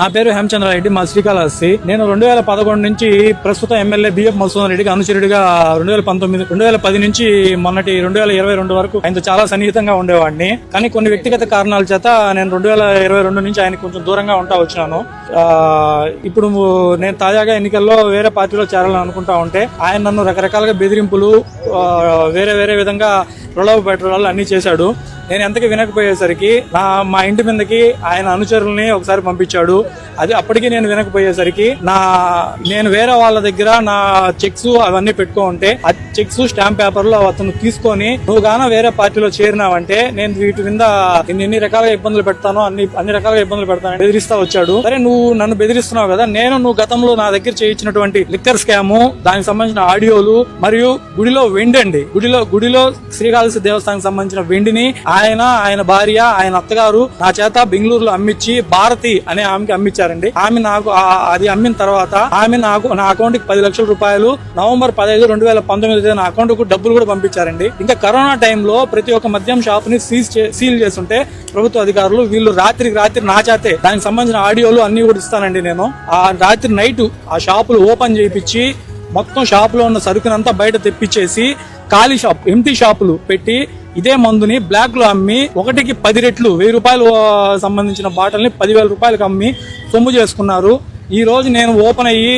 నా పేరు హేమచంద్రారెడ్డి, మా శ్రీకాళహస్తి. నేను 2011 నుంచి ప్రస్తుతం ఎమ్మెల్యే బిఎఫ్ మధుసూదన్ రెడ్డికి అనుచరుడిగా 2019, 2010 నుంచి మొన్నటి 2022 వరకు ఆయనతో చాలా సన్నిహితంగా ఉండేవాడిని. కానీ కొన్ని వ్యక్తిగత కారణాల చేత నేను 2022 నుంచి ఆయన కొంచెం దూరంగా ఉంటా వచ్చినాను. ఇప్పుడు నేను తాజాగా ఎన్నికల్లో వేరే పార్టీలో చేరాలని అనుకుంటా ఉంటే ఆయన నన్ను రకరకాలుగా బెదిరింపులు, వేరే వేరే విధంగా ప్రలోభ పెట్టడాలు అన్ని చేశాడు. నేను ఎంతకి వినకపోయేసరికి మా ఇంటి మీదకి ఆయన అనుచరుల్ని ఒకసారి పంపించాడు. అది అప్పటికి నేను వినకపోయేసరికి నేను వేరే వాళ్ళ దగ్గర నా చెక్స్ అవన్నీ పెట్టుకో ఉంటే ఆ చెక్స్ స్టాంప్ పేపర్లు అతను తీసుకొని నువ్వు గాన వేరే పార్టీలో చేరినావంటే నేను వీటి మీద ఎన్ని రకాలుగా ఇబ్బందులు పెడతానో అన్ని రకాలుగా ఇబ్బందులు పెడతాను బెదిరిస్తా వచ్చాడు. సరే నువ్వు నన్ను బెదిరిస్తున్నావు కదా, నువ్వు గతంలో నా దగ్గర చేయించినటువంటి లిక్కర్ స్కాము, దానికి సంబంధించిన ఆడియోలు మరియు గుడిలో వెండి అండి, గుడిలో శ్రీకాళహస్తి దేవస్థానానికి సంబంధించిన వెండిని ఆయన భార్య, ఆయన అత్తగారు నా చేత బెంగళూరులో అమ్మించి భారతి అనే ఆమెకి అమ్మించారండి. ఆమె నాకు అది అమ్మిన తర్వాత ఆమె నాకు నా అకౌంట్ కి 10 లక్షల రూపాయలు నవంబర్ 15, 2019 నా అకౌంట్ కు డబ్బులు కూడా పంపించారండి. ఇంకా కరోనా టైంలో ప్రతి ఒక్క మద్యం షాప్ ని సీల్ చేస్తుంటే ప్రభుత్వ అధికారులు వీళ్ళు రాత్రికి రాత్రి నా చేతే దానికి సంబంధించిన ఆడియోలు అన్ని కూడా ఇస్తానండి. నేను ఆ రాత్రి నైట్ ఆ షాపులు ఓపెన్ చేయించి మొత్తం షాపులో ఉన్న సరుకునంతా బయట తెప్పించేసి ఖాళీ షాప్, ఎంటీ షాపులు పెట్టి ఇదే మందుని బ్లాక్ లో అమ్మి 1కి 10 రెట్లు 1000 రూపాయలు సంబంధించిన బాటల్ని 10,000 రూపాయలకు అమ్మి సొమ్ము చేసుకున్నారు. ఈ రోజు నేను ఓపెన్ అయ్యి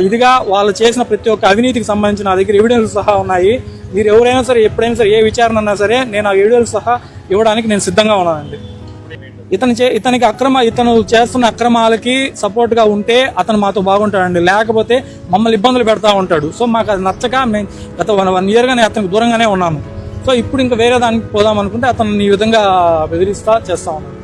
ఇదిగా వాళ్ళు చేసిన ప్రతి ఒక్క అవినీతికి సంబంధించిన నా దగ్గర ఎవిడెన్స్ సహా ఉన్నాయి. మీరు ఎవరైనా సరే ఎప్పుడైనా సరే ఏ విచారణ అన్నా సరే నేను ఆ ఎవిడెన్స్ సహా ఇవ్వడానికి నేను సిద్ధంగా ఉన్నానండి. ఇతను చేస్తున్న అక్రమాలకి సపోర్ట్ గా ఉంటే అతను మాతో బాగుంటాడండి, లేకపోతే మమ్మల్ని ఇబ్బందులు పెడతా ఉంటాడు. సో మాకు అది నచ్చక మేము గత 1 year గా అతనికి దూరంగానే ఉన్నాము. సో ఇప్పుడు ఇంకా వేరే దానికి పోదాం అనుకుంటే అతను ఈ విధంగా బెదిరిస్తా చేస్తా ఉన్నాడు.